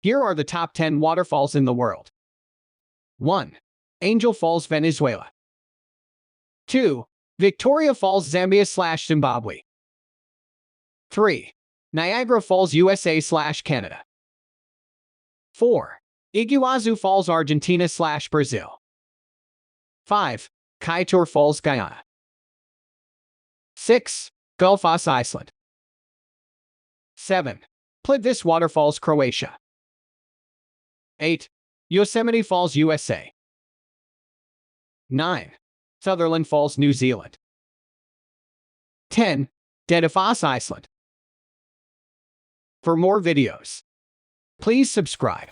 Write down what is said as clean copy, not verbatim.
Here are the top 10 waterfalls in the world. 1. Angel Falls, Venezuela. 2. Victoria Falls, Zambia/Zimbabwe. 3. Niagara Falls, USA/Canada. 4. Iguazu Falls, Argentina/Brazil. 5. Kaitor Falls, Guyana. 6. Gullfoss, Iceland. 7. Plitvice Waterfalls, Croatia. 8. Yosemite Falls, USA. 9. Sutherland Falls, New Zealand. 10. Dettifoss, Iceland. For more videos, please subscribe.